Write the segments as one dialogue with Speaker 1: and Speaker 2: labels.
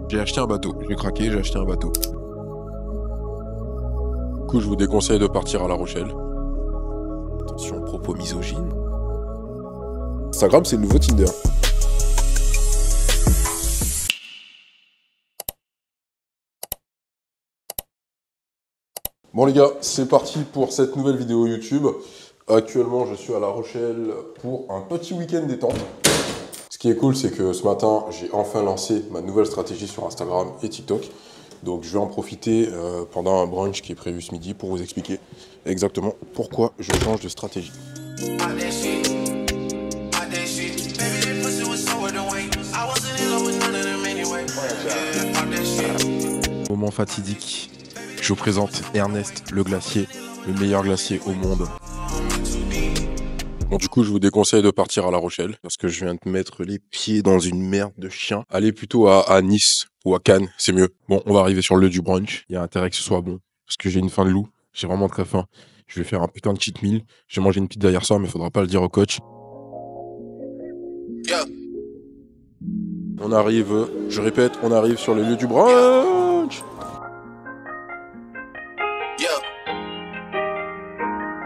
Speaker 1: J'ai acheté un bateau. J'ai craqué, j'ai acheté un bateau. Du coup, je vous déconseille de partir à La Rochelle. Attention, propos misogynes. Instagram, c'est le nouveau Tinder. Bon les gars, c'est parti pour cette nouvelle vidéo YouTube. Actuellement, je suis à La Rochelle pour un petit week-end détente. Ce qui est cool, c'est que ce matin, j'ai enfin lancé ma nouvelle stratégie sur Instagram et TikTok. Donc je vais en profiter pendant un brunch qui est prévu ce midi pour vous expliquer exactement pourquoi je change de stratégie. Moment fatidique. Je vous présente Ernest le glacier, le meilleur glacier au monde. Bon, du coup, je vous déconseille de partir à La Rochelle parce que je viens de mettre les pieds dans une merde de chien. Allez plutôt à Nice ou à Cannes, c'est mieux. Bon, on va arriver sur le lieu du brunch. Il y a intérêt que ce soit bon parce que j'ai une faim de loup. J'ai vraiment très faim. Je vais faire un putain de cheat meal. J'ai mangé une pizza hier soir, mais faudra pas le dire au coach. On arrive, je répète, on arrive sur le lieu du brunch.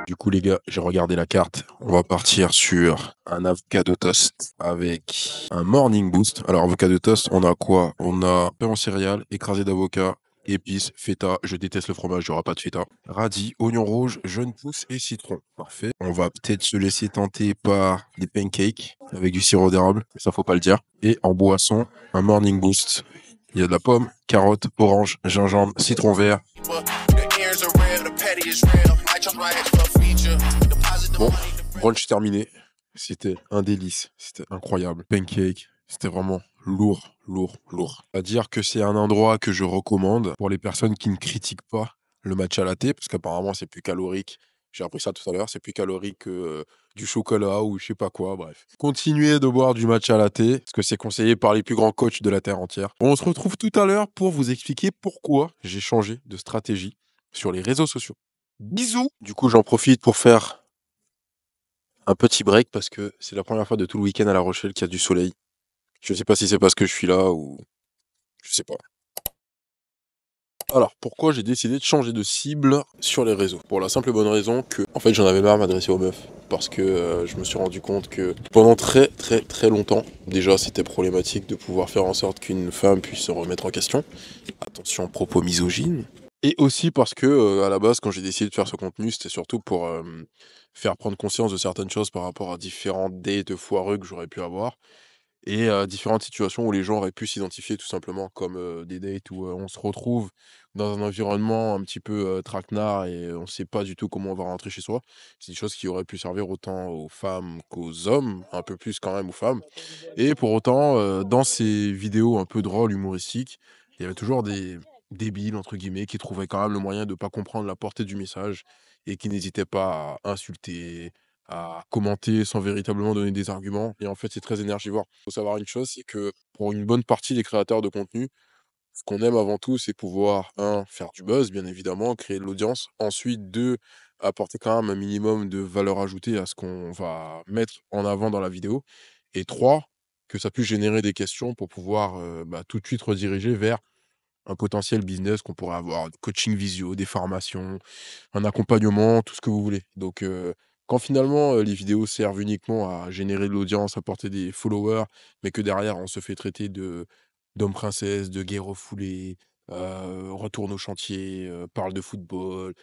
Speaker 1: Du coup, les gars, j'ai regardé la carte. On va partir sur un avocado toast avec un morning boost. Alors, avocado toast, on a quoi? On a pain en céréales, écrasé d'avocat, épices, feta. Je déteste le fromage, il n'y aura pas de feta. Radis, oignon rouge, jeune pousse et citron. Parfait. On va peut-être se laisser tenter par des pancakes avec du sirop d'érable. Ça, faut pas le dire. Et en boisson, un morning boost. Il y a de la pomme, carotte, orange, gingembre, citron vert. Bon, brunch terminé. C'était un délice. C'était incroyable. Pancake. C'était vraiment lourd, lourd, lourd. À dire que c'est un endroit que je recommande pour les personnes qui ne critiquent pas le matcha latte, parce qu'apparemment c'est plus calorique. J'ai appris ça tout à l'heure, c'est plus calorique que du chocolat ou je sais pas quoi, bref. Continuez de boire du matcha latte, parce que c'est conseillé par les plus grands coachs de la Terre entière. On se retrouve tout à l'heure pour vous expliquer pourquoi j'ai changé de stratégie sur les réseaux sociaux. Bisous! Du coup, j'en profite pour faire un petit break parce que c'est la première fois de tout le week-end à La Rochelle qu'il y a du soleil. Je sais pas si c'est parce que je suis là ou je sais pas. Alors, pourquoi j'ai décidé de changer de cible sur les réseaux? Pour la simple et bonne raison que, en fait, j'en avais marre de m'adresser aux meufs. Parce que je me suis rendu compte que pendant très longtemps, déjà, c'était problématique de pouvoir faire en sorte qu'une femme puisse se remettre en question. Attention, propos misogynes. Et aussi parce que, à la base, quand j'ai décidé de faire ce contenu, c'était surtout pour faire prendre conscience de certaines choses par rapport à différentes dates foireux que j'aurais pu avoir. Et différentes situations où les gens auraient pu s'identifier tout simplement comme, des dates où, on se retrouve dans un environnement un petit peu, traquenard et on sait pas du tout comment on va rentrer chez soi. C'est des choses qui auraient pu servir autant aux femmes qu'aux hommes, un peu plus quand même aux femmes. Et pour autant, dans ces vidéos un peu drôles, humoristiques, il y avait toujours des «débiles» entre guillemets qui trouvaient quand même le moyen de pas comprendre la portée du message et qui n'hésitaient pas à insulter, à commenter sans véritablement donner des arguments et en fait, c'est très énergivore. Faut savoir une chose, c'est que pour une bonne partie des créateurs de contenu, ce qu'on aime avant tout, c'est pouvoir, un, faire du buzz, bien évidemment, créer de l'audience. Ensuite, 2, apporter quand même un minimum de valeur ajoutée à ce qu'on va mettre en avant dans la vidéo et 3, que ça puisse générer des questions pour pouvoir, tout de suite rediriger vers un potentiel business qu'on pourrait avoir, du coaching visio, des formations, un accompagnement, tout ce que vous voulez. Donc, quand finalement, les vidéos servent uniquement à générer de l'audience, apporter des followers, mais que derrière on se fait traiter de d'homme princesse, de gay refoulé, retourne au chantier, parle de football,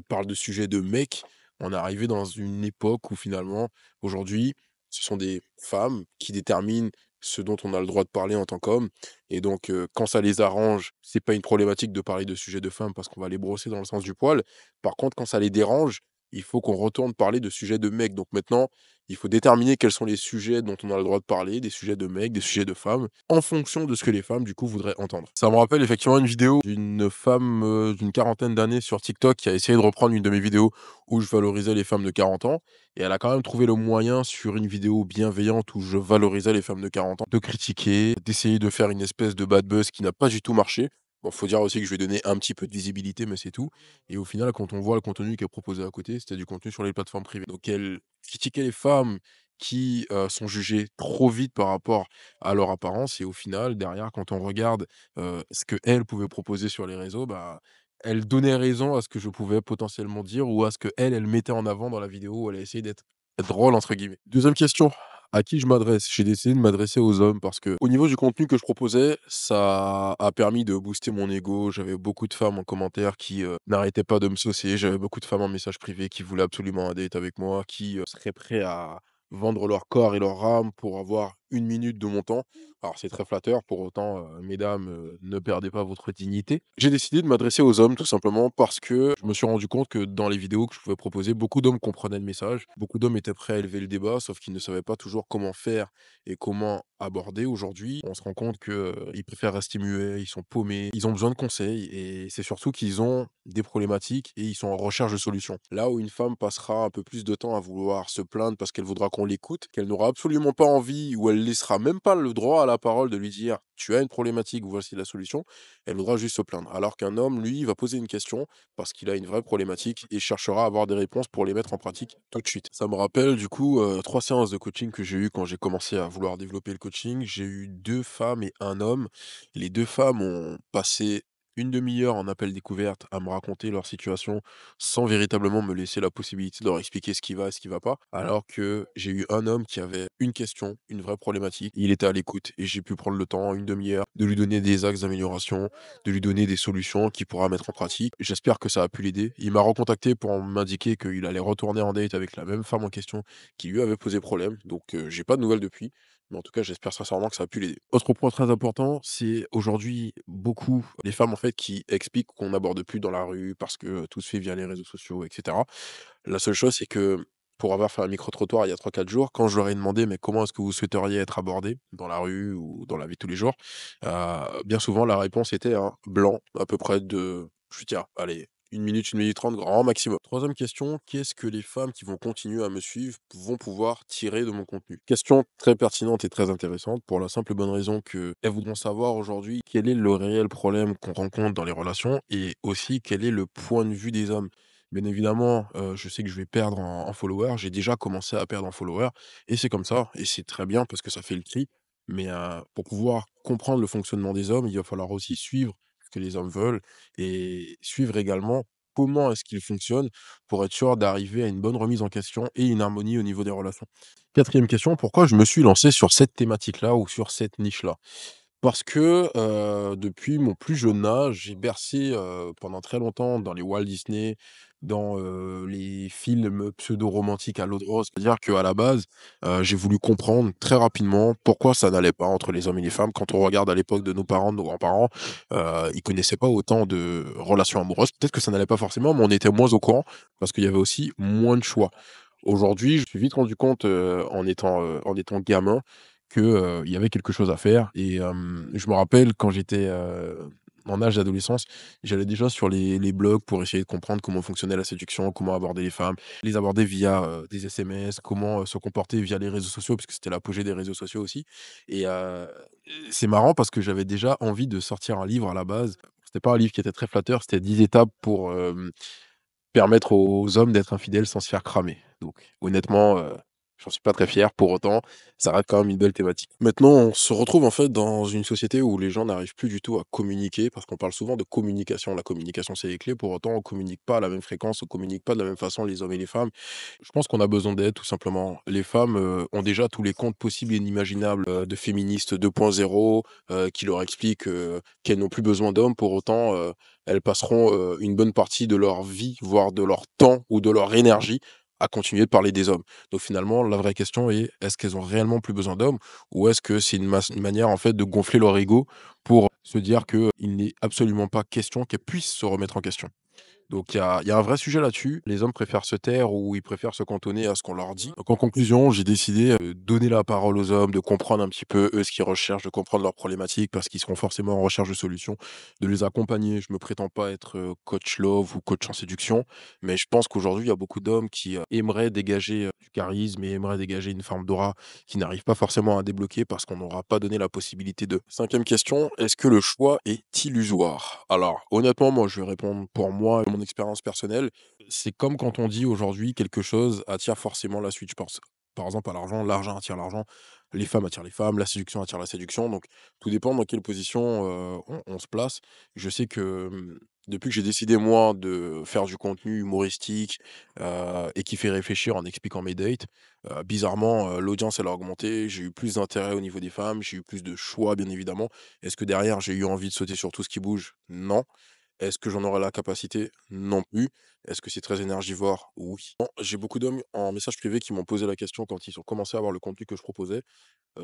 Speaker 1: parle de sujets de mecs, on est arrivé dans une époque où finalement, aujourd'hui, ce sont des femmes qui déterminent ce dont on a le droit de parler en tant qu'homme et donc, quand ça les arrange, c'est pas une problématique de parler de sujets de femmes parce qu'on va les brosser dans le sens du poil. Par contre, quand ça les dérange, il faut qu'on retourne parler de sujets de mecs. Donc maintenant, il faut déterminer quels sont les sujets dont on a le droit de parler, des sujets de mecs, des sujets de femmes, en fonction de ce que les femmes, du coup, voudraient entendre. Ça me rappelle effectivement une vidéo d'une femme d'une quarantaine d'années sur TikTok qui a essayé de reprendre une de mes vidéos où je valorisais les femmes de 40 ans. Et elle a quand même trouvé le moyen sur une vidéo bienveillante où je valorisais les femmes de 40 ans, de critiquer, d'essayer de faire une espèce de bad buzz qui n'a pas du tout marché. Bon, faut dire aussi que je vais donner un petit peu de visibilité, mais c'est tout. Et au final, quand on voit le contenu qui est proposé à côté, c'était du contenu sur les plateformes privées. Donc elle critiquait les femmes qui sont jugés trop vite par rapport à leur apparence et au final, derrière, quand on regarde, ce qu'elle pouvait proposer sur les réseaux, bah, elle donnait raison à ce que je pouvais potentiellement dire ou à ce qu'elle, elle mettait en avant dans la vidéo où elle a essayé d'être «drôle» entre guillemets. Deuxième question, à qui je m'adresse? J'ai décidé de m'adresser aux hommes parce que au niveau du contenu que je proposais, ça a permis de booster mon ego. J'avais beaucoup de femmes en commentaire qui, n'arrêtaient pas de me saucer. J'avais beaucoup de femmes en message privé qui voulaient absolument un date avec moi, qui, seraient prêts à vendre leur corps et leur âme pour avoir 1 minute de mon temps. Alors c'est très flatteur, pour autant, mesdames, ne perdez pas votre dignité. J'ai décidé de m'adresser aux hommes tout simplement parce que je me suis rendu compte que dans les vidéos que je pouvais proposer, beaucoup d'hommes comprenaient le message, beaucoup d'hommes étaient prêts à élever le débat, sauf qu'ils ne savaient pas toujours comment faire et comment aborder. Aujourd'hui, on se rend compte que, ils préfèrent rester muets, ils sont paumés, ils ont besoin de conseils et c'est surtout qu'ils ont des problématiques et ils sont en recherche de solutions. Là où une femme passera un peu plus de temps à vouloir se plaindre parce qu'elle voudra qu'on l'écoute, qu'elle n'aura absolument pas envie ou elle laissera même pas le droit à la parole de lui dire: «Tu as une problématique, voici la solution», elle voudra juste se plaindre. Alors qu'un homme, lui, va poser une question parce qu'il a une vraie problématique et cherchera à avoir des réponses pour les mettre en pratique tout de suite. Ça me rappelle du coup, 3 séances de coaching que j'ai eues quand j'ai commencé à vouloir développer le coaching. J'ai eu 2 femmes et un homme. Les 2 femmes ont passé une demi-heure en appel découverte à me raconter leur situation sans véritablement me laisser la possibilité de leur expliquer ce qui va et ce qui va pas. Alors que j'ai eu un homme qui avait une question, une vraie problématique. Il était à l'écoute et j'ai pu prendre le temps, une demi-heure, de lui donner des axes d'amélioration, de lui donner des solutions qu'il pourra mettre en pratique. J'espère que ça a pu l'aider. Il m'a recontacté pour m'indiquer qu'il allait retourner en date avec la même femme en question qui lui avait posé problème. Donc, j'ai pas de nouvelles depuis. Mais en tout cas, j'espère sincèrement que ça a pu l'aider. Autre point très important, c'est aujourd'hui beaucoup les femmes en fait qui expliquent qu'on n'aborde plus dans la rue parce que tout se fait via les réseaux sociaux, et cetera. La seule chose, c'est que pour avoir fait un micro-trottoir il y a 3 4 jours, quand je leur ai demandé: «Mais comment est-ce que vous souhaiteriez être abordé dans la rue ou dans la vie de tous les jours?» Bien souvent la réponse était un blanc à peu près de, je veux dire, allez, 1 minute 30 grand maximum. Troisième question, qu'est-ce que les femmes qui vont continuer à me suivre vont pouvoir tirer de mon contenu? Question très pertinente et très intéressante pour la simple et bonne raison qu'elles voudront savoir aujourd'hui quel est le réel problème qu'on rencontre dans les relations et aussi quel est le point de vue des hommes. Bien évidemment, je sais que je vais perdre en followers. J'ai déjà commencé à perdre en followers et c'est comme ça et c'est très bien parce que ça fait le tri. Mais, pour pouvoir comprendre le fonctionnement des hommes, il va falloir aussi suivre ce que les hommes veulent et suivre également comment est-ce qu'ils fonctionnent pour être sûr d'arriver à une bonne remise en question et une harmonie au niveau des relations. Quatrième question, pourquoi je me suis lancé sur cette thématique-là ou sur cette niche-là? Parce que, depuis mon plus jeune âge, j'ai bercé, pendant très longtemps dans les Walt Disney, dans, les films pseudo-romantiques à l'eau de rose. C'est-à-dire qu'à la base, j'ai voulu comprendre très rapidement pourquoi ça n'allait pas entre les hommes et les femmes. Quand on regarde à l'époque de nos parents, de nos grands-parents, ils connaissaient pas autant de relations amoureuses. Peut-être que ça n'allait pas forcément, mais on était moins au courant parce qu'il y avait aussi moins de choix. Aujourd'hui, je me suis vite rendu compte, en étant gamin que, il y avait quelque chose à faire et je me rappelle quand j'étais, en âge d'adolescence, j'allais déjà sur les blogs pour essayer de comprendre comment fonctionnait la séduction, comment aborder les femmes, les aborder via, des SMS, comment, se comporter via les réseaux sociaux, parce que c'était l'apogée des réseaux sociaux aussi et c'est marrant parce que j'avais déjà envie de sortir un livre à la base. C'était pas un livre qui était très flatteur, c'était 10 étapes pour, permettre aux hommes d'être infidèles sans se faire cramer. Donc honnêtement, j'en suis pas très fier. Pour autant, ça reste quand même une belle thématique. Maintenant, on se retrouve en fait dans une société où les gens n'arrivent plus du tout à communiquer parce qu'on parle souvent de communication. La communication, c'est les clés. Pour autant, on communique pas à la même fréquence, on communique pas de la même façon les hommes et les femmes. Je pense qu'on a besoin d'aide tout simplement. Les femmes, ont déjà tous les comptes possibles et inimaginables, de féministes 2.0, qui leur expliquent, qu'elles n'ont plus besoin d'hommes. Pour autant, elles passeront, une bonne partie de leur vie, voire de leur temps ou de leur énergie à continuer de parler des hommes. Donc finalement, la vraie question est: est-ce qu'elles ont réellement plus besoin d'hommes? Ou est-ce que c'est une manière en fait de gonfler leur ego pour se dire qu'il n'est absolument pas question qu'elles puissent se remettre en question? Donc il y a un vrai sujet là-dessus. Les hommes préfèrent se taire ou ils préfèrent se cantonner à ce qu'on leur dit. Donc en conclusion, j'ai décidé, de donner la parole aux hommes, de comprendre un petit peu eux ce qu'ils recherchent, de comprendre leurs problématiques parce qu'ils seront forcément en recherche de solutions, de les accompagner. Je me prétends pas être, coach love ou coach en séduction, mais je pense qu'aujourd'hui, il y a beaucoup d'hommes qui, aimeraient dégager, du charisme et aimeraient dégager une forme d'aura qui n'arrivent pas forcément à débloquer parce qu'on n'aura pas donné la possibilité de. Cinquième question, est-ce que le choix est illusoire? Alors honnêtement, moi je vais répondre pour moi et mon expérience personnelle. C'est comme quand on dit aujourd'hui quelque chose attire forcément la suite, je pense. par exemple, à l'argent attire l'argent, les femmes attirent les femmes, la séduction attire la séduction, donc tout dépend dans quelle position, on se place. Je sais que, depuis que j'ai décidé moi de faire du contenu humoristique, et qui fait réfléchir en expliquant mes dates, bizarrement, l'audience elle a augmenté, j'ai eu plus d'intérêt au niveau des femmes, j'ai eu plus de choix bien évidemment. Est-ce que derrière j'ai eu envie de sauter sur tout ce qui bouge? Non. Est-ce que j'en aurais la capacité? Non plus. Est-ce que c'est très énergivore? Oui. Bon, j'ai beaucoup d'hommes en message privé qui m'ont posé la question quand ils ont commencé à voir le contenu que je proposais,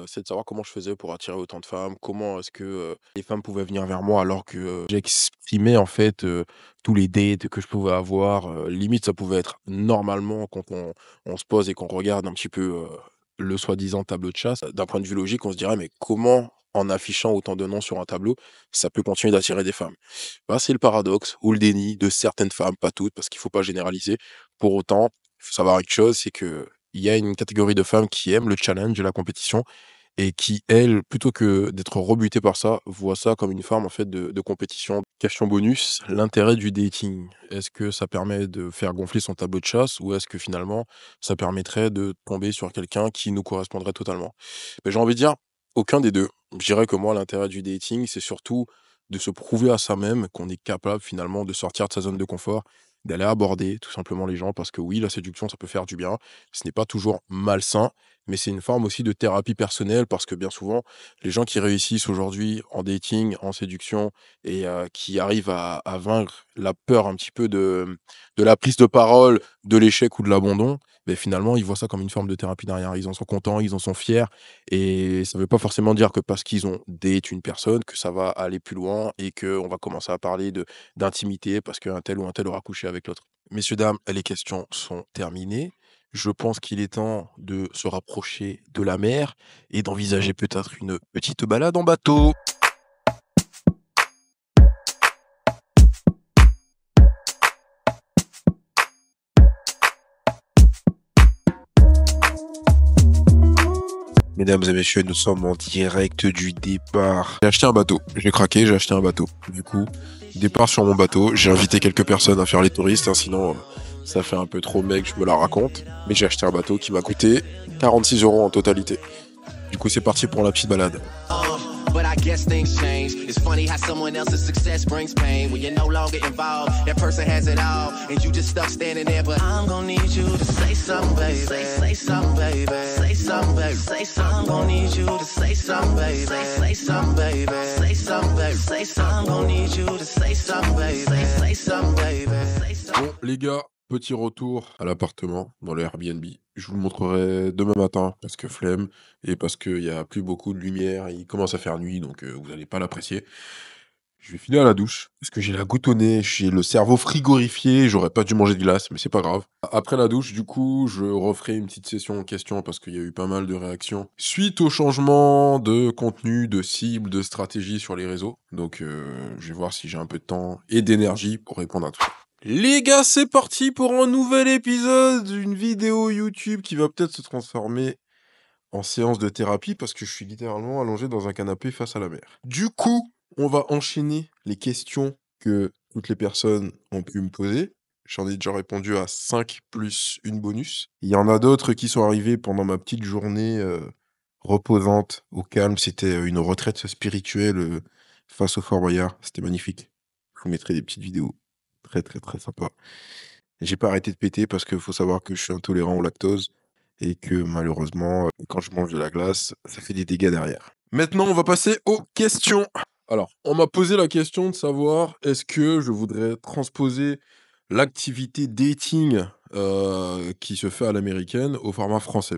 Speaker 1: c'est de savoir comment je faisais pour attirer autant de femmes, comment est-ce que, les femmes pouvaient venir vers moi alors que, j'exprimais en fait, tous les dates que je pouvais avoir, limite ça pouvait être normalement quand on se pose et qu'on regarde un petit peu, le soi-disant tableau de chasse, d'un point de vue logique, on se dirait: «Mais comment en affichant autant de noms sur un tableau, ça peut continuer d'attirer des femmes?» Bah, c'est le paradoxe ou le déni de certaines femmes, pas toutes, parce qu'il faut pas généraliser. Pour autant, il faut savoir une chose, c'est que il y a une catégorie de femmes qui aiment le challenge et la compétition et qui, elles, plutôt que d'être rebutées par ça, voient ça comme une forme en fait de compétition. Question bonus, l'intérêt du dating. Est-ce que ça permet de faire gonfler son tableau de chasse ou est-ce que finalement ça permettrait de tomber sur quelqu'un qui nous correspondrait totalement? J'ai envie de dire aucun des deux. Je dirais que moi, l'intérêt du dating, c'est surtout de se prouver à soi-même qu'on est capable finalement de sortir de sa zone de confort, d'aller aborder tout simplement les gens parce que oui, la séduction, ça peut faire du bien. Ce n'est pas toujours malsain, mais c'est une forme aussi de thérapie personnelle parce que bien souvent, les gens qui réussissent aujourd'hui en dating, en séduction et qui arrivent à vaincre la peur un petit peu de la prise de parole, de l'échec ou de l'abandon, beh, finalement, ils voient ça comme une forme de thérapie derrière. Ils en sont contents, ils en sont fiers et ça veut pas forcément dire que parce qu'ils ont date une personne que ça va aller plus loin et qu'on va commencer à parler de d'intimité parce qu'un tel ou un tel aura couché avec l'autre. Messieurs, dames, les questions sont terminées. Je pense qu'il est temps de se rapprocher de la mer et d'envisager peut-être une petite balade en bateau. Mesdames et messieurs, nous sommes en direct du départ. J'ai acheté un bateau. J'ai craqué, j'ai acheté un bateau. Du coup, départ sur mon bateau. J'ai invité quelques personnes à faire les touristes, hein, sinon ça fait un peu trop mec, je me la raconte. Mais j'ai acheté un bateau qui m'a coûté 46 euros en totalité. Du coup, c'est parti pour la petite balade.
Speaker 2: But I guess things change. It's funny how someone else's success brings pain. When you're no longer involved, that person has it all, and you just stuck standing there. But I'm gonna need you to say something, baby. Say something, baby. Say something, baby. Say something. I'm gonna need you to say something, baby. Say something, baby. Say something, baby. Say something. I'm gonna need you to say something, baby. Say something, baby. Say something.
Speaker 1: Bon, les gars, petit retour à l'appartement dans le Airbnb. Je vous le montrerai demain matin parce que flemme et parce qu'il y a plus beaucoup de lumière. Il commence à faire nuit, donc vous n'allez pas l'apprécier. Je vais filer à la douche parce que j'ai la goutte au nez, j'ai le cerveau frigorifié. J'aurais pas dû manger de glace, mais c'est pas grave. Après la douche, du coup, je referai une petite session en question parce qu'il y a eu pas mal de réactions suite au changement de contenu, de cible, de stratégie sur les réseaux. Donc, je vais voir si j'ai un peu de temps et d'énergie pour répondre à tout ça. Les gars, c'est parti pour un nouvel épisode d'une vidéo YouTube qui va peut-être se transformer en séance de thérapie parce que je suis littéralement allongé dans un canapé face à la mer. Du coup, on va enchaîner les questions que toutes les personnes ont pu me poser. J'en ai déjà répondu à 5 plus une bonus. Il y en a d'autres qui sont arrivées pendant ma petite journée reposante, au calme. C'était une retraite spirituelle face au Fort Boyard. C'était magnifique. Je vous mettrai des petites vidéos très très très sympas. J'ai pas arrêté de péter parce qu'il faut savoir que je suis intolérant au lactose et que malheureusement, quand je mange de la glace, ça fait des dégâts derrière. Maintenant, on va passer aux questions. Alors, on m'a posé la question de savoir est-ce que je voudrais transposer l'activité dating qui se fait à l'américaine au format français.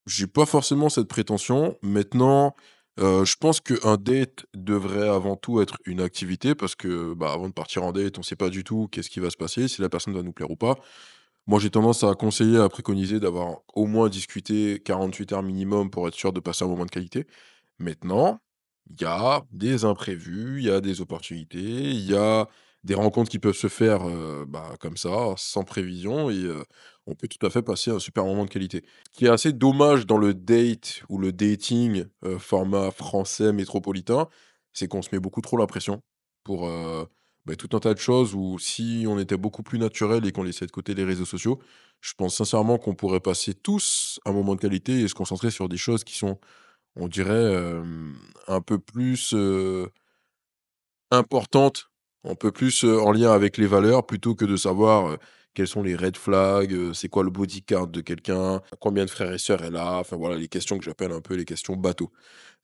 Speaker 1: J'ai pas forcément cette prétention. Maintenant, je pense qu'un date devrait avant tout être une activité parce que, bah, avant de partir en date, on sait pas du tout qu'est-ce qui va se passer, si la personne va nous plaire ou pas. Moi, j'ai tendance à conseiller, à préconiser d'avoir au moins discuté 48 heures minimum pour être sûr de passer un moment de qualité. Maintenant, il y a des imprévus, il y a des opportunités, il y a des rencontres qui peuvent se faire, bah, comme ça, sans prévision et on peut tout à fait passer un super moment de qualité. Ce qui est assez dommage dans le date ou le dating, format français métropolitain, c'est qu'on se met beaucoup trop la pression pour, bah, tout un tas de choses où si on était beaucoup plus naturel et qu'on laissait de côté les réseaux sociaux, je pense sincèrement qu'on pourrait passer tous un moment de qualité et se concentrer sur des choses qui sont, on dirait, un peu plus, importante, un peu plus, en lien avec les valeurs plutôt que de savoir, quels sont les red flags, c'est quoi le body count de quelqu'un, combien de frères et sœurs elle a, enfin voilà les questions que j'appelle un peu les questions bateau.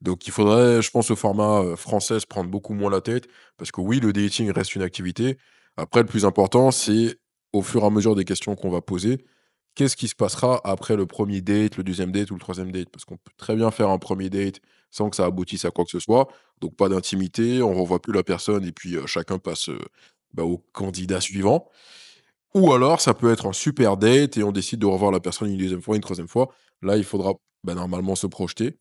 Speaker 1: Donc il faudrait, je pense au format, français, se prendre beaucoup moins la tête parce que oui, le dating reste une activité. Après le plus important, c'est au fur et à mesure des questions qu'on va poser, qu'est-ce qui se passera après le premier date, le deuxième date ou le troisième date? Parce qu'on peut très bien faire un premier date sans que ça aboutisse à quoi que ce soit, donc pas d'intimité, on revoit plus la personne et puis, chacun passe, bah, au candidat suivant. Ou alors ça peut être un super date et on décide de revoir la personne une deuxième fois, une troisième fois. Là, il faudra, bah, normalement se projeter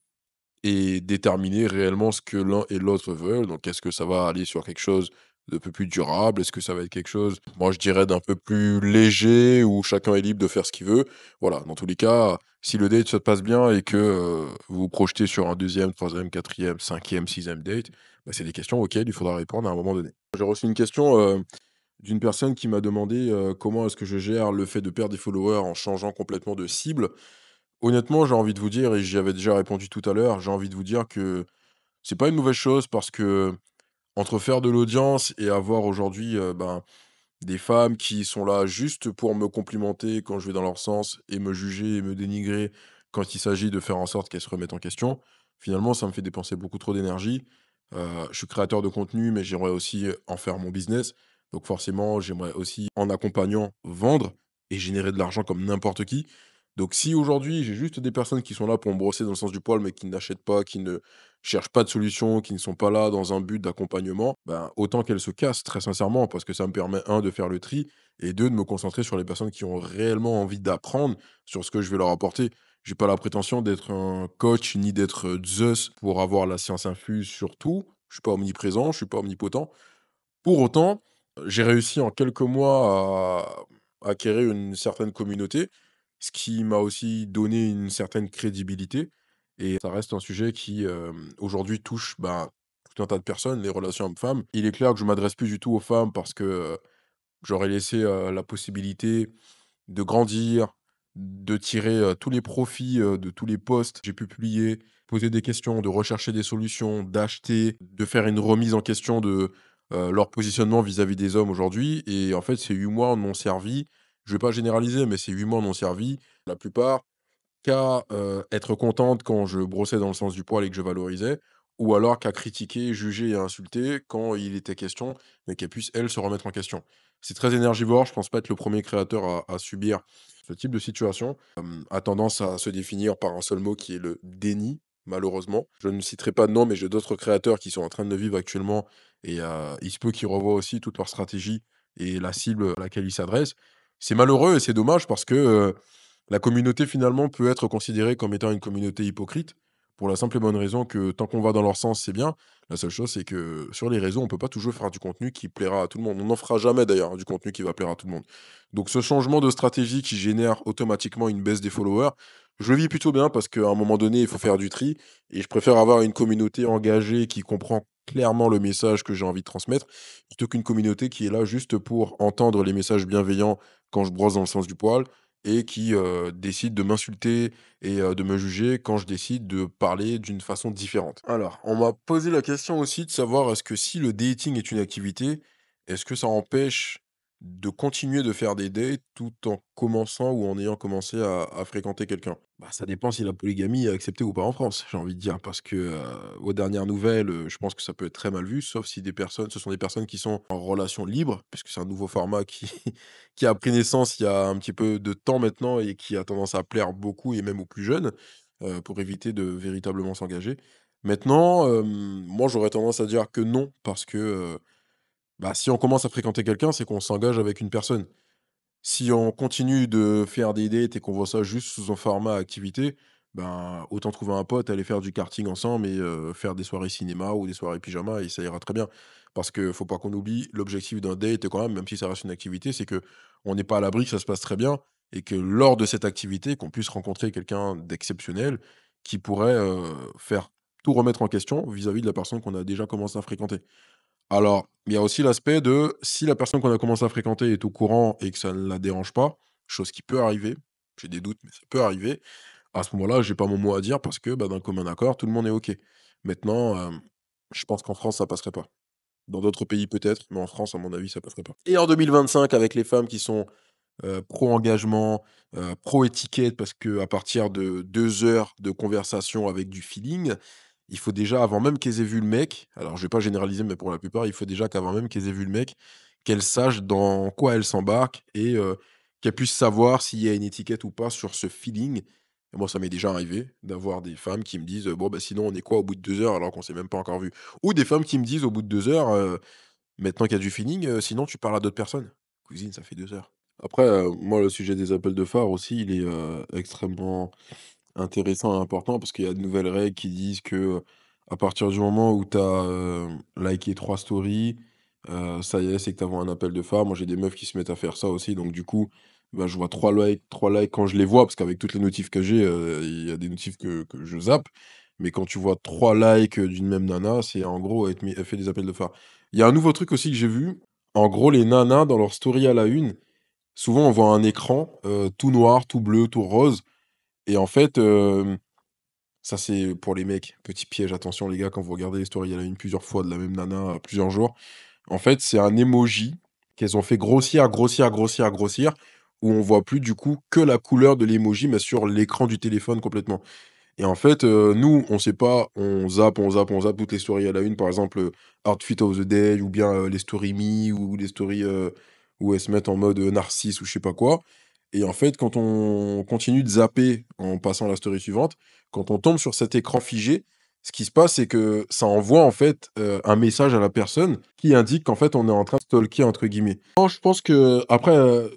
Speaker 1: et déterminer réellement ce que l'un et l'autre veulent. Donc, est-ce que ça va aller sur quelque chose de peu plus durable? Est-ce que ça va être quelque chose, moi, je dirais d'un peu plus léger où chacun est libre de faire ce qu'il veut? Voilà, dans tous les cas, si le date se passe bien et que, vous vous projetez sur un deuxième, troisième, quatrième, cinquième, sixième date, bah, c'est des questions auxquelles il faudra répondre à un moment donné. J'ai reçu une question, d'une personne qui m'a demandé, comment est-ce que je gère le fait de perdre des followers en changeant complètement de cible? Honnêtement, j'ai envie de vous dire et j'y avais déjà répondu tout à l'heure, j'ai envie de vous dire que c'est pas une mauvaise chose parce que entre faire de l'audience et avoir aujourd'hui, ben, des femmes qui sont là juste pour me complimenter quand je vais dans leur sens et me juger et me dénigrer quand il s'agit de faire en sorte qu'elles se remettent en question, finalement, ça me fait dépenser beaucoup trop d'énergie. Je suis créateur de contenu, mais j'aimerais aussi en faire mon business. Donc forcément, j'aimerais aussi, en accompagnant, vendre et générer de l'argent comme n'importe qui. Donc si aujourd'hui, j'ai juste des personnes qui sont là pour me brosser dans le sens du poil, mais qui n'achètent pas, qui ne cherchent pas de solution, qui ne sont pas là dans un but d'accompagnement, ben, autant qu'elles se cassent, très sincèrement, parce que ça me permet, un, de faire le tri, et deux, de me concentrer sur les personnes qui ont réellement envie d'apprendre sur ce que je vais leur apporter. J'ai pas la prétention d'être un coach ni d'être Zeus pour avoir la science infuse sur tout. Je suis pas omniprésent, je suis pas omnipotent. Pour autant, j'ai réussi en quelques mois à acquérir une certaine communauté, ce qui m'a aussi donné une certaine crédibilité et ça reste un sujet qui, aujourd'hui touche, ben, tout un tas de personnes, les relations hommes-femmes. Il est clair que je m'adresse plus du tout aux femmes parce que, j'aurais laissé, la possibilité de grandir, de tirer, tous les profits, de tous les posts que j'ai pu publier, poser des questions, de rechercher des solutions, d'acheter, de faire une remise en question de, leur positionnement vis-à-vis des hommes aujourd'hui et en fait, ces 8 mois m'ont servi, je vais pas généraliser, mais ces 8 mois m'ont servi, la plupart, qu'à, être contente quand je brossais dans le sens du poil et que je valorisais, ou alors qu'à critiquer, juger et insulter quand il était question, mais qu'elle puisse, elle, se remettre en question. C'est très énergivore, je pense pas être le premier créateur à subir ce type de situation, a tendance à se définir par un seul mot qui est le déni, malheureusement. Je ne citerai pas de nom, mais j'ai d'autres créateurs qui sont en train de le vivre actuellement et il se peut qu'ils revoient aussi toute leur stratégie et la cible à laquelle ils s'adressent. C'est malheureux et c'est dommage parce que, la communauté finalement peut être considérée comme étant une communauté hypocrite, pour la simple et bonne raison que tant qu'on va dans leur sens, c'est bien. La seule chose, c'est que sur les réseaux, on peut pas toujours faire du contenu qui plaira à tout le monde. On n'en fera jamais d'ailleurs, hein, du contenu qui va plaire à tout le monde. Donc ce changement de stratégie qui génère automatiquement une baisse des followers, je le vis plutôt bien parce qu'à un moment donné, il faut faire du tri et je préfère avoir une communauté engagée qui comprend clairement le message que j'ai envie de transmettre, plutôt qu'une communauté qui est là juste pour entendre les messages bienveillants quand je brosse dans le sens du poil et qui, décide de m'insulter et de me juger quand je décide de parler d'une façon différente. Alors, on m'a posé la question aussi de savoir est-ce que si le dating est une activité, est-ce que ça empêche de continuer de faire des dates tout en commençant ou en ayant commencé à fréquenter quelqu'un? Bah, ça dépend si la polygamie est acceptée ou pas en France, j'ai envie de dire, parce que, aux dernières nouvelles, je pense que ça peut être très mal vu, sauf si des personnes ce sont des personnes qui sont en relation libre, puisque c'est un nouveau format qui qui a pris naissance il y a un petit peu de temps maintenant et qui a tendance à plaire beaucoup et même aux plus jeunes, pour éviter de véritablement s'engager. Maintenant, moi j'aurais tendance à dire que non, parce que, bah, si on commence à fréquenter quelqu'un, c'est qu'on s'engage avec une personne. Si on continue de faire des dates et qu'on voit ça juste sous un format activité, ben, autant trouver un pote, aller faire du karting ensemble et faire des soirées cinéma ou des soirées pyjama et ça ira très bien. Parce que faut pas qu'on oublie, l'objectif d'un date quand même si ça reste une activité, c'est que on n'est pas à l'abri que ça se passe très bien et que lors de cette activité, qu'on puisse rencontrer quelqu'un d'exceptionnel qui pourrait, faire tout remettre en question vis-à-vis de la personne qu'on a déjà commencé à fréquenter. Alors,
Speaker 3: Mais il y a aussi l'aspect de si la personne qu'on a commencé à fréquenter est au courant et que ça ne la dérange pas, chose qui peut arriver, j'ai des doutes, mais ça peut arriver, à ce moment-là, j'ai pas mon mot à dire parce que, bah, d'un commun accord, tout le monde est OK. Maintenant, je pense qu'en France, ça passerait pas. Dans d'autres pays peut-être, mais en France, à mon avis, ça passerait pas. Et en 2025, avec les femmes qui sont pro-engagement, pro-étiquette, parce que à partir de 2 heures de conversation avec du feeling, il faut déjà, avant même qu'elles aient vu le mec, alors je vais pas généraliser, mais pour la plupart, il faut déjà qu'avant même qu'elles aient vu le mec, qu'elles sachent dans quoi elles s'embarquent et qu'elles puissent savoir s'il y a une étiquette ou pas sur ce feeling. Et moi, ça m'est déjà arrivé d'avoir des femmes qui me disent: «Bon, bah, sinon on est quoi au bout de 2 heures?» alors qu'on s'est même pas encore vu. Ou des femmes qui me disent au bout de 2 heures: «Maintenant qu'il y a du feeling, sinon tu parles à d'autres personnes». Cousine, ça fait 2 heures. Après, moi, le sujet des appels de phare aussi, il est, extrêmement intéressant et important parce qu'il y a de nouvelles règles qui disent que, à partir du moment où tu as, liké 3 stories, ça y est, c'est que tu as un appel de phare. Moi, j'ai des meufs qui se mettent à faire ça aussi, donc du coup, bah, je vois 3 likes quand je les vois parce qu'avec toutes les notifs que j'ai, il y a des notifs que je zappe. Mais quand tu vois 3 likes, d'une même nana, c'est en gros, elle fait des appels de phare. Il y a un nouveau truc aussi que j'ai vu. En gros, les nanas dans leur story à la une, souvent on voit un écran, tout noir, tout bleu, tout rose et en fait, ça, c'est pour les mecs. Petit piège, attention les gars, quand vous regardez les stories à la une plusieurs fois de la même nana, plusieurs jours. En fait, c'est un emoji qu'elles ont fait grossir, grossir, grossir, grossir, où on voit plus du coup que la couleur de l'emoji, mais sur l'écran du téléphone complètement. Et en fait, nous, on sait pas, on zappe, on zappe, on zappe toutes les stories à la une, par exemple, outfit of the day ou bien, les stories me ou les stories, où elles se mettent en mode, narcisse ou je sais pas quoi. Et en fait, quand on continue de zapper en passant à la story suivante, quand on tombe sur cet écran figé, ce qui se passe, c'est que ça envoie en fait, un message à la personne qui indique qu'en fait, on est en train de «stalker» entre guillemets. Non, je pense qu'après,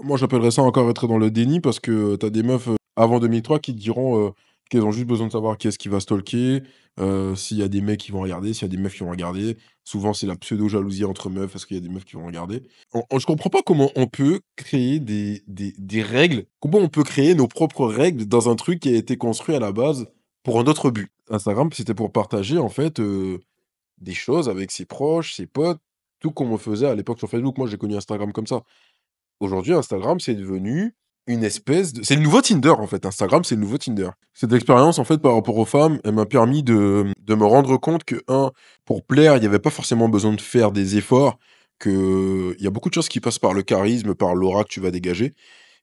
Speaker 3: moi j'appellerais ça encore être dans le déni parce que, tu as des meufs, avant 2003 qui te diront, qu'elles ont juste besoin de savoir qui est-ce qui va stalker, s'il y a des mecs qui vont regarder, s'il y a des meufs qui vont regarder. Souvent, c'est la pseudo-jalousie entre meufs parce qu'il y a des meufs qui vont regarder. Je comprends pas comment on peut créer des règles, comment on peut créer nos propres règles dans un truc qui a été construit à la base pour un autre but. Instagram, c'était pour partager en fait, des choses avec ses proches, ses potes, tout comme on faisait à l'époque sur Facebook. Moi, j'ai connu Instagram comme ça. Aujourd'hui, Instagram, c'est devenu une espèce de c'est le nouveau Tinder, en fait. Instagram, c'est le nouveau Tinder. Cette expérience, en fait, par rapport aux femmes, elle m'a permis de me rendre compte que, un, pour plaire, il y avait pas forcément besoin de faire des efforts, qu'il y a beaucoup de choses qui passent par le charisme, par l'aura que tu vas dégager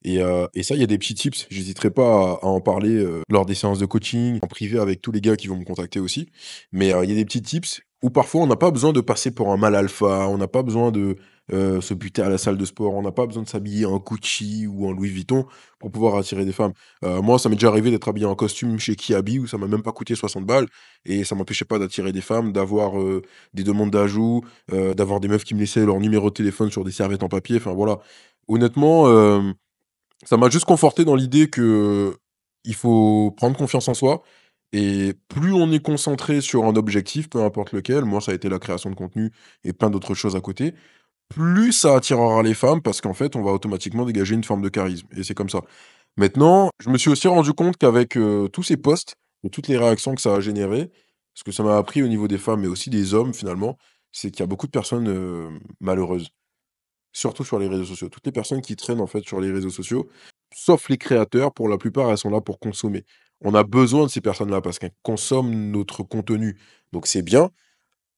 Speaker 3: et ça, il y a des petits tips. J'hésiterai pas à en parler, lors des séances de coaching, en privé avec tous les gars qui vont me contacter aussi. Mais, il y a des petits tips où parfois on n'a pas besoin de passer pour un mâle alpha, on n'a pas besoin de, se buter à la salle de sport, on n'a pas besoin de s'habiller en Gucci ou en Louis Vuitton pour pouvoir attirer des femmes. Moi, ça m'est déjà arrivé d'être habillé en costume chez Kiabi où ça m'a même pas coûté 60 balles et ça m'empêchait pas d'attirer des femmes, d'avoir, des demandes d'ajout, d'avoir des meufs qui me laissaient leur numéro de téléphone sur des serviettes en papier, enfin voilà. Honnêtement, ça m'a juste conforté dans l'idée que il faut prendre confiance en soi et plus on est concentré sur un objectif, peu importe lequel, moi ça a été la création de contenu et plein d'autres choses à côté, plus ça attirera les femmes parce qu'en fait, on va automatiquement dégager une forme de charisme et c'est comme ça. Maintenant, je me suis aussi rendu compte qu'avec, tous ces posts et toutes les réactions que ça a généré, ce que ça m'a appris au niveau des femmes, mais aussi des hommes finalement, c'est qu'il y a beaucoup de personnes, malheureuses. Surtout sur les réseaux sociaux. Toutes les personnes qui traînent, en fait, sur les réseaux sociaux, sauf les créateurs, pour la plupart, elles sont là pour consommer. On a besoin de ces personnes-là parce qu'elles consomment notre contenu. Donc c'est bien.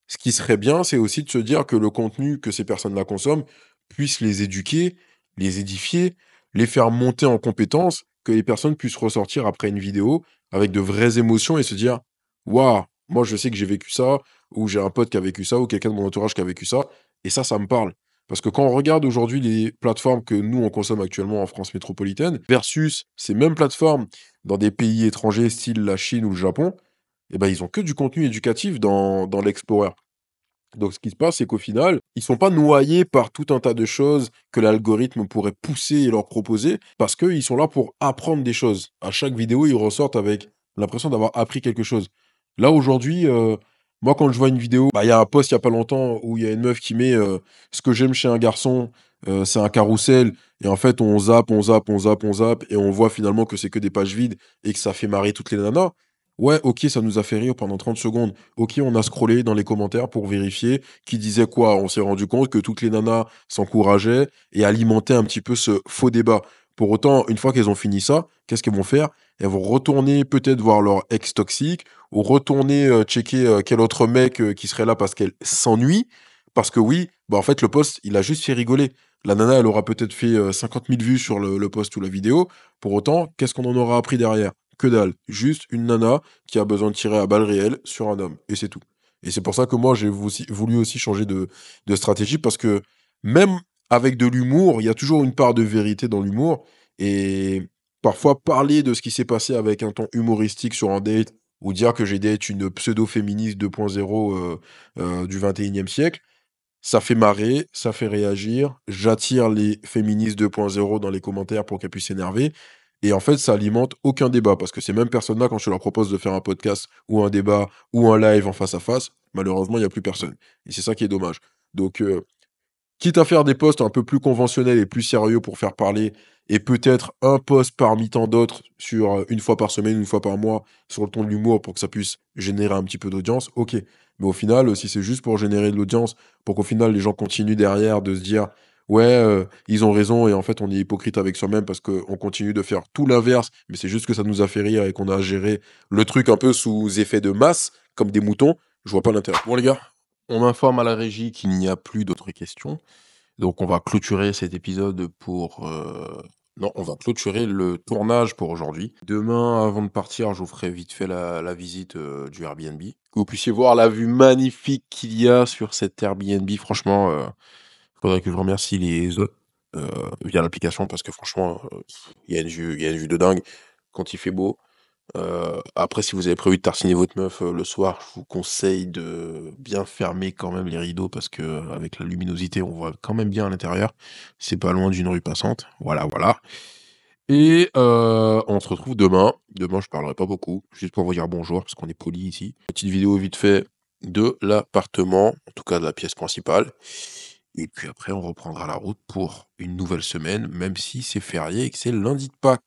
Speaker 3: Ce qui serait bien, c'est aussi de se dire que le contenu que ces personnes-là consomment puisse les éduquer, les édifier, les faire monter en compétences, que les personnes puissent ressortir après une vidéo avec de vraies émotions et se dire: «Waouh, moi je sais que j'ai vécu ça» ou «J'ai un pote qui a vécu ça» ou quelqu'un de mon entourage qui a vécu ça et ça me parle. Parce que quand on regarde aujourd'hui les plateformes que nous, on consomme actuellement en France métropolitaine versus ces mêmes plateformes dans des pays étrangers, style la Chine ou le Japon, et ben, ils ont que du contenu éducatif dans l'Explorer. Donc ce qui se passe, c'est qu'au final, ils sont pas noyés par tout un tas de choses que l'algorithme pourrait pousser et leur proposer, parce qu'ils sont là pour apprendre des choses. À chaque vidéo, ils ressortent avec l'impression d'avoir appris quelque chose. Là, aujourd'hui, moi, quand je vois une vidéo, bah, il y a un post il y a pas longtemps où il y a une meuf qui met ce que j'aime chez un garçon, c'est un carrousel. Et en fait, on zappe, on zappe, on zappe, on zappe, et on voit finalement que c'est que des pages vides et que ça fait marrer toutes les nanas. Ouais, ok, ça nous a fait rire pendant 30 secondes. Ok, on a scrollé dans les commentaires pour vérifier qui disait quoi. On s'est rendu compte que toutes les nanas s'encourageaient et alimentaient un petit peu ce faux débat. Pour autant, une fois qu'elles ont fini ça, qu'est-ce qu'elles vont faire? Elles vont retourner peut-être voir leur ex toxique ou retourner checker quel autre mec qui serait là parce qu'elle s'ennuie. Parce que oui, bah en fait, le post, il a juste fait rigoler. La nana, elle aura peut-être fait 50 000 vues sur le post ou la vidéo. Pour autant, qu'est-ce qu'on en aura appris derrière? Que dalle. Juste une nana qui a besoin de tirer à balles réelles sur un homme. Et c'est tout. Et c'est pour ça que moi, j'ai voulu aussi changer de stratégie parce que même avec de l'humour, il y a toujours une part de vérité dans l'humour. Et parfois, parler de ce qui s'est passé avec un ton humoristique sur un date ou dire que j'ai date une pseudo-féministe 2.0 du 21e siècle, ça fait marrer, ça fait réagir. J'attire les féministes 2.0 dans les commentaires pour qu'elles puissent s'énerver. Et en fait, ça alimente aucun débat parce que ces mêmes personnes-là, quand je leur propose de faire un podcast ou un débat ou un live en face à face, malheureusement, il n'y a plus personne. Et c'est ça qui est dommage. Donc, quitte à faire des posts un peu plus conventionnels et plus sérieux pour faire parler, et peut-être un post parmi tant d'autres sur une fois par semaine, une fois par mois, sur le ton de l'humour pour que ça puisse générer un petit peu d'audience, ok. Mais au final, si c'est juste pour générer de l'audience, pour qu'au final les gens continuent derrière de se dire, ouais, ils ont raison, et en fait on est hypocrite avec soi-même parce qu'on continue de faire tout l'inverse, mais c'est juste que ça nous a fait rire et qu'on a géré le truc un peu sous effet de masse, comme des moutons, je vois pas l'intérêt. Bon les gars, on informe à la régie qu'il n'y a plus d'autres questions. Donc on va clôturer cet épisode pour... Non, on va clôturer le tournage pour aujourd'hui. Demain, avant de partir, je vous ferai vite fait la visite du Airbnb. Que vous puissiez voir la vue magnifique qu'il y a sur cet Airbnb. Franchement, il faudrait que je remercie les autres via l'application parce que franchement, il y a une vue de dingue quand il fait beau. Après, si vous avez prévu de tartiner votre meuf le soir, je vous conseille de bien fermer quand même les rideaux parce que avec la luminosité, on voit quand même bien à l'intérieur. C'est pas loin d'une rue passante. Voilà, voilà. Et on se retrouve demain. Demain, je parlerai pas beaucoup, juste pour vous dire bonjour parce qu'on est poli ici. Petite vidéo vite fait de l'appartement, en tout cas de la pièce principale. Et puis après, on reprendra la route pour une nouvelle semaine, même si c'est férié et que c'est lundi de Pâques.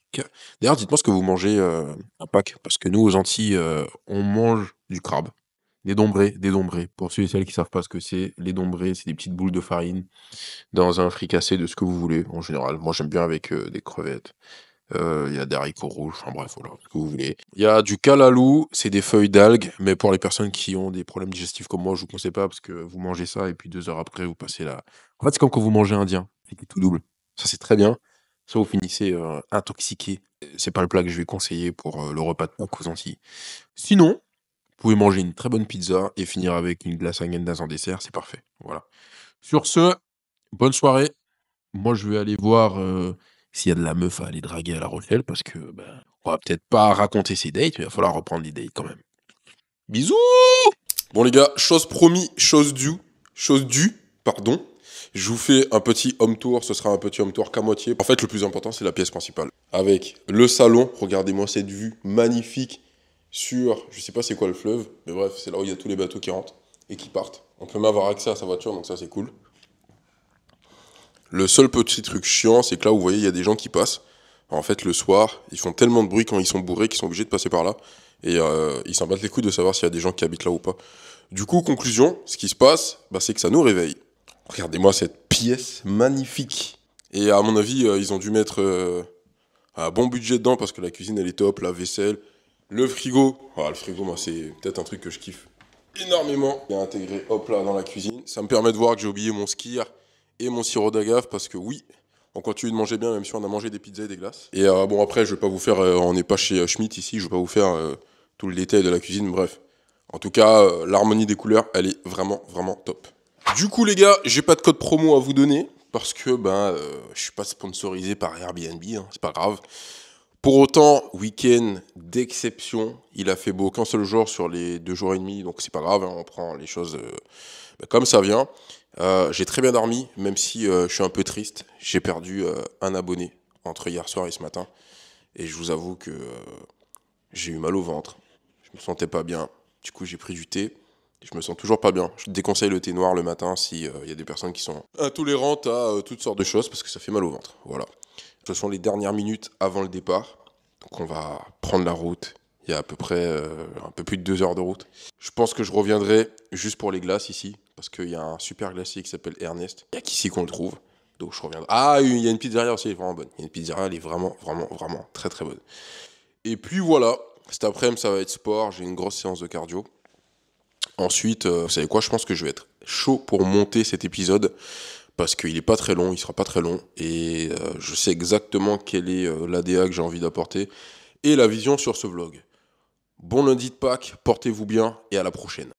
Speaker 3: D'ailleurs, dites-moi ce que vous mangez à Pâques, parce que nous, aux Antilles, on mange du crabe. Des dombrés, des dombrés. Pour ceux et celles qui savent pas ce que c'est, les dombrés, c'est des petites boules de farine dans un fricassé de ce que vous voulez, en général. Moi, j'aime bien avec des crevettes. Il y a des haricots rouges, enfin bref, voilà, ce que vous voulez. Il y a du calalou, c'est des feuilles d'algues, mais pour les personnes qui ont des problèmes digestifs comme moi, je vous conseille pas parce que vous mangez ça et puis 2 heures après, vous passez là. En fait, c'est comme quand vous mangez indien, c'est tout double. Ça, c'est très bien. Ça, vous finissez intoxiqué. C'est pas le plat que je vais conseiller pour le repas de Pâques aux Antilles. Sinon, vous pouvez manger une très bonne pizza et finir avec une glace Häagen-Dazs en dessert, c'est parfait. Voilà. Sur ce, bonne soirée. Moi, je vais aller voir s'il y a de la meuf à aller draguer à La Rochelle, parce que on va peut-être pas raconter ses dates, mais il va falloir reprendre les dates quand même. Bisous! Bon les gars, chose promis, chose due, pardon. Je vous fais un petit home tour, ce sera un petit home tour qu'à moitié. En fait, le plus important, c'est la pièce principale. Avec le salon, regardez-moi cette vue magnifique sur, je sais pas c'est quoi le fleuve, mais bref, c'est là où il y a tous les bateaux qui rentrent et qui partent. On peut même avoir accès à sa voiture, donc ça c'est cool. Le seul petit truc chiant, c'est que là, vous voyez, il y a des gens qui passent. En fait, le soir, ils font tellement de bruit quand ils sont bourrés qu'ils sont obligés de passer par là. Et ils s'en battent les couilles de savoir s'il y a des gens qui habitent là ou pas. Du coup, conclusion, ce qui se passe, c'est que ça nous réveille. Regardez-moi cette pièce magnifique. Et à mon avis, ils ont dû mettre un bon budget dedans parce que la cuisine, elle est top, la vaisselle, le frigo. Ah, le frigo, moi, c'est peut-être un truc que je kiffe énormément. Il est intégré, hop là, dans la cuisine. Ça me permet de voir que j'ai oublié mon skier et mon sirop d'agave parce que oui, on continue de manger bien même si on a mangé des pizzas et des glaces. Et bon après je vais pas vous faire, on n'est pas chez Schmitt ici, je vais pas vous faire tout le détail de la cuisine, bref. En tout cas, l'harmonie des couleurs, elle est vraiment vraiment top. Du coup les gars, j'ai pas de code promo à vous donner parce que je suis pas sponsorisé par Airbnb, hein, c'est pas grave. Pour autant, week-end d'exception, il a fait beau qu'un seul jour sur les 2 jours et demi, donc c'est pas grave, hein, on prend les choses comme ça vient. J'ai très bien dormi, même si je suis un peu triste. J'ai perdu un abonné entre hier soir et ce matin. Et je vous avoue que j'ai eu mal au ventre. Je me sentais pas bien. Du coup, j'ai pris du thé. Et je me sens toujours pas bien. Je déconseille le thé noir le matin s'il y a des personnes qui sont intolérantes à toutes sortes de choses parce que ça fait mal au ventre. Voilà. Ce sont les dernières minutes avant le départ. Donc on va prendre la route.
Speaker 1: Il y a à peu près un peu plus de 2 heures de route. Je pense que je reviendrai juste pour les glaces ici, parce qu'il y a un super glacier qui s'appelle Ernest. Il n'y a qu'ici qu'on le trouve. Donc je reviendrai. Ah, il y a une pizzeria aussi, elle est vraiment bonne. Il y a une pizzeria, elle est vraiment, vraiment, vraiment très très bonne. Et puis voilà, cet après-midi, ça va être sport. J'ai une grosse séance de cardio. Ensuite, vous savez quoi, je pense que je vais être chaud pour monter cet épisode. Parce qu'il est pas très long, il sera pas très long. Et je sais exactement quelle est l'ADA que j'ai envie d'apporter. Et la vision sur ce vlog. Bon lundi de Pâques, portez-vous bien et à la prochaine.